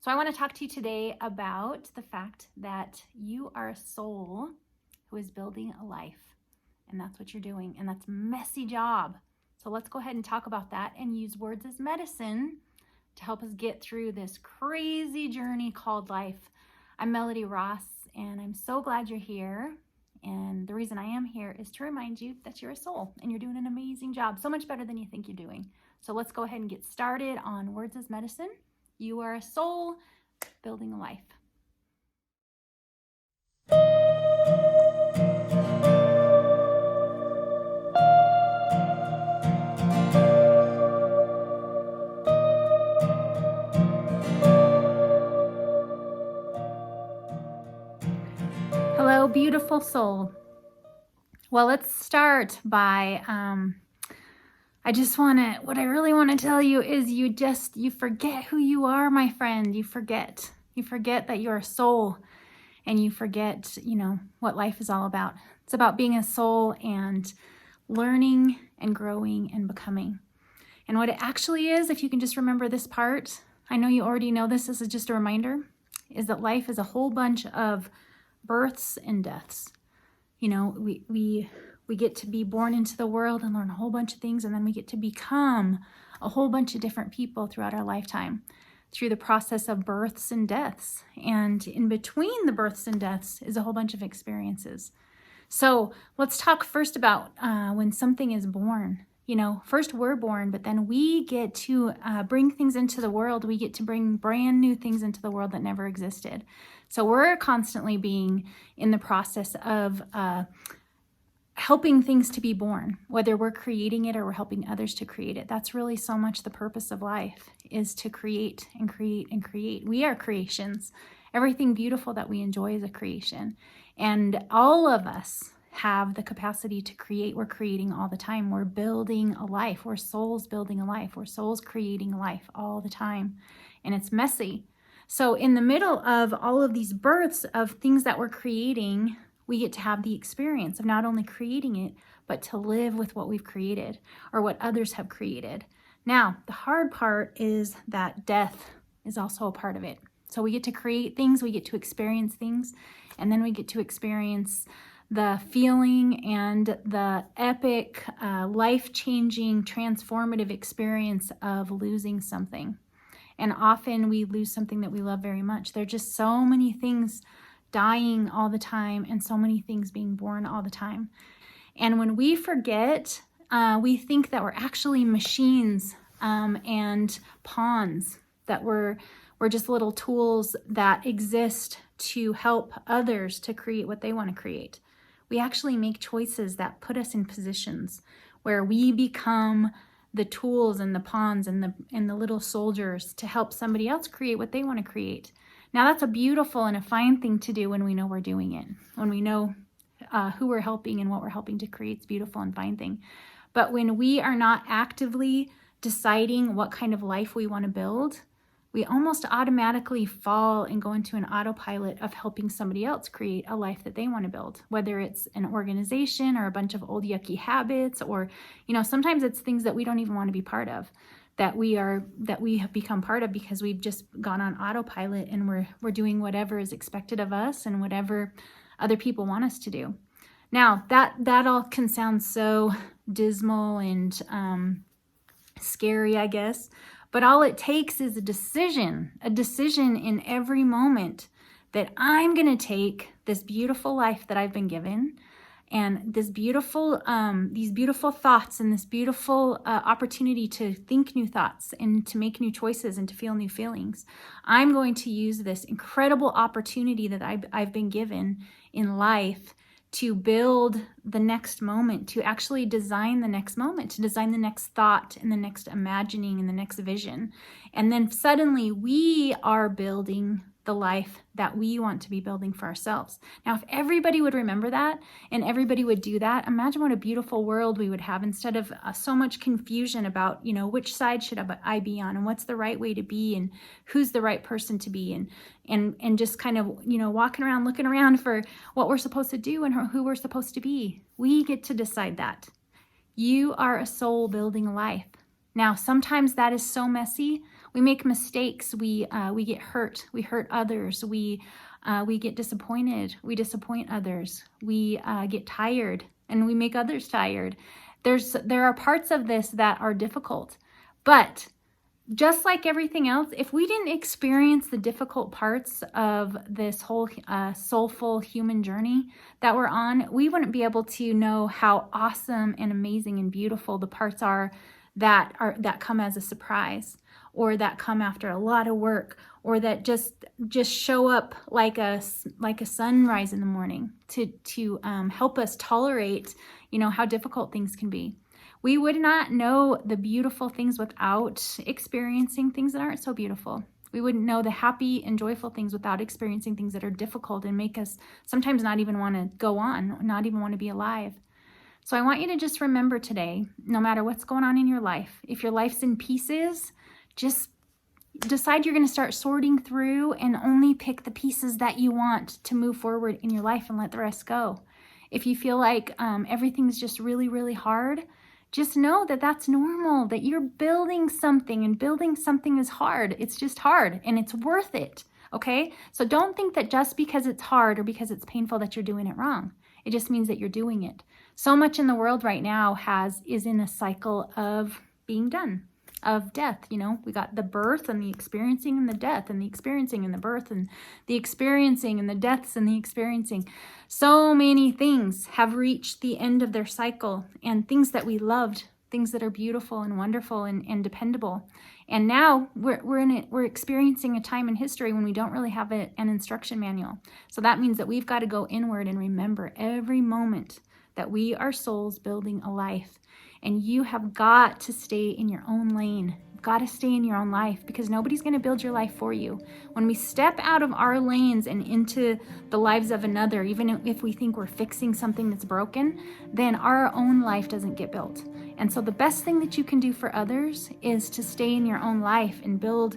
So I want to talk to you today about the fact that you are a soul who is building a life. And that's what you're doing. And that's a messy job. So let's go ahead and talk about that and use words as medicine to help us get through this crazy journey called life. I'm Melody Ross, and I'm so glad you're here. And the reason I am here is to remind you that you're a soul and you're doing an amazing job, so much better than you think you're doing. So let's go ahead and get started on words as medicine. You are a soul building a life. Hello, beautiful soul. Well, let's start by, what I really want to tell you is you forget who you are, my friend. You forget that you're a soul, and you forget, what life is all about. It's about being a soul and learning and growing and becoming. And what it actually is, if you can just remember this part, I know you already know this is just a reminder, is that life is a whole bunch of births and deaths. We get to be born into the world and learn a whole bunch of things, and then we get to become a whole bunch of different people throughout our lifetime through the process of births and deaths. And in between the births and deaths is a whole bunch of experiences. So let's talk first about when something is born. First we're born, but then we get to bring things into the world. We get to bring brand new things into the world that never existed. So we're constantly being in the process of helping things to be born, whether we're creating it or we're helping others to create it. That's really so much the purpose of life, is to create and create and create. We are creations. Everything beautiful that we enjoy is a creation. And all of us have the capacity to create. We're creating all the time. We're building a life. We're souls building a life. We're souls creating a life all the time. And it's messy. So in the middle of all of these births of things that we're creating, we get to have the experience of not only creating it, but to live with what we've created or what others have created. Now, the hard part is that death is also a part of it. So we get to create things, we get to experience things, and then we get to experience the feeling and the epic, life-changing, transformative experience of losing something. And often we lose something that we love very much. There are just so many things dying all the time and so many things being born all the time. And when we forget, we think that we're actually machines and pawns, that we're just little tools that exist to help others to create what they want to create. We actually make choices that put us in positions where we become the tools and the pawns and the little soldiers to help somebody else create what they want to create. Now, that's a beautiful and a fine thing to do when we know we're doing it. When we know who we're helping and what we're helping to create, it's a beautiful and fine thing. But when we are not actively deciding what kind of life we want to build, we almost automatically fall and go into an autopilot of helping somebody else create a life that they want to build, whether it's an organization or a bunch of old yucky habits, or, sometimes it's things that we don't even want to be part of, that we have become part of because we've just gone on autopilot and we're doing whatever is expected of us and whatever other people want us to do. Now, that all can sound so dismal and scary, I guess. But all it takes is a decision in every moment that I'm going to take this beautiful life that I've been given and these beautiful thoughts and this beautiful opportunity to think new thoughts and to make new choices and to feel new feelings. I'm going to use this incredible opportunity that I've been given in life to build the next moment, to actually design the next moment, to design the next thought and the next imagining and the next vision. And then suddenly we are building the life that we want to be building for ourselves. Now, if everybody would remember that and everybody would do that, imagine what a beautiful world we would have instead of so much confusion about, which side should I be on and what's the right way to be and who's the right person to be and just kind of, walking around, looking around for what we're supposed to do and who we're supposed to be. We get to decide that. You are a soul building a life. Now, sometimes that is so messy. We make mistakes. We get hurt. We hurt others. We get disappointed. We disappoint others. We get tired, and we make others tired. There are parts of this that are difficult, but just like everything else, if we didn't experience the difficult parts of this whole soulful human journey that we're on, we wouldn't be able to know how awesome and amazing and beautiful the parts are that come as a surprise, or that come after a lot of work, or that just show up like a sunrise in the morning to help us tolerate, how difficult things can be. We would not know the beautiful things without experiencing things that aren't so beautiful. We wouldn't know the happy and joyful things without experiencing things that are difficult and make us sometimes not even want to go on, not even want to be alive. So I want you to just remember today, no matter what's going on in your life, if your life's in pieces, just decide you're going to start sorting through and only pick the pieces that you want to move forward in your life and let the rest go. If you feel like everything's just really, really hard, just know that that's normal, that you're building something, and building something is hard. It's just hard, and it's worth it, okay? So don't think that just because it's hard or because it's painful that you're doing it wrong. It just means that you're doing it. So much in the world right now is in a cycle of being done, of death. We got the birth and the experiencing and the death, and the experiencing and the birth and the experiencing and the deaths and the experiencing. So many things have reached the end of their cycle, and things that we loved, things that are beautiful and wonderful and dependable. And now we're experiencing a time in history when we don't really have an instruction manual. So that means that we've got to go inward and remember every moment that we are souls building a life. And you have got to stay in your own lane. You've got to stay in your own life, because nobody's going to build your life for you. When we step out of our lanes and into the lives of another, even if we think we're fixing something that's broken, then our own life doesn't get built. And so the best thing that you can do for others is to stay in your own life and build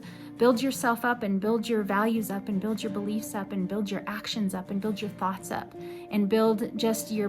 yourself up, and build your values up, and build your beliefs up, and build your actions up, and build your thoughts up, and build just your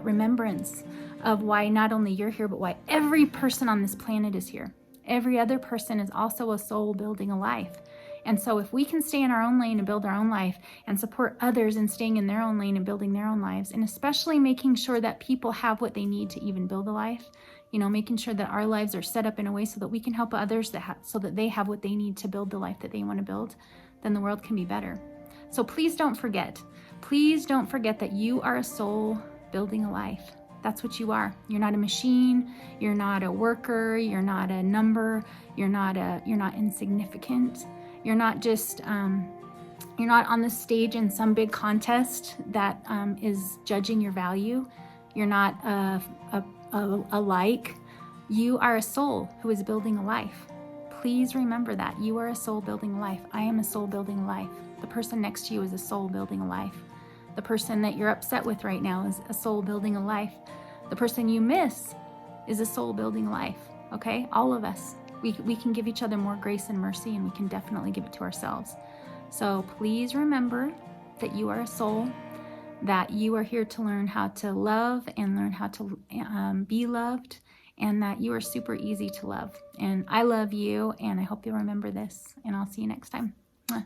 remembrance of why not only you're here, but why every person on this planet is here. Every other person is also a soul building a life. And so if we can stay in our own lane and build our own life, and support others in staying in their own lane and building their own lives, and especially making sure that people have what they need to even build a life, making sure that our lives are set up in a way so that we can help others so that they have what they need to build the life that they want to build, then the world can be better. So please don't forget that you are a soul building a life. That's what you are. You're not a machine. You're not a worker. You're not a number. You're not insignificant. You're not just, you're not on the stage in some big contest that is judging your value. You're not a like. You are a soul who is building a life. Please remember that. You are a soul building a life. I am a soul building a life. The person next to you is a soul building a life. The person that you're upset with right now is a soul building a life. The person you miss is a soul building a life. Okay? All of us. We can give each other more grace and mercy, and we can definitely give it to ourselves. So please remember that you are a soul, that you are here to learn how to love and learn how to be loved, and that you are super easy to love. And I love you, and I hope you'll remember this, and I'll see you next time. Mwah.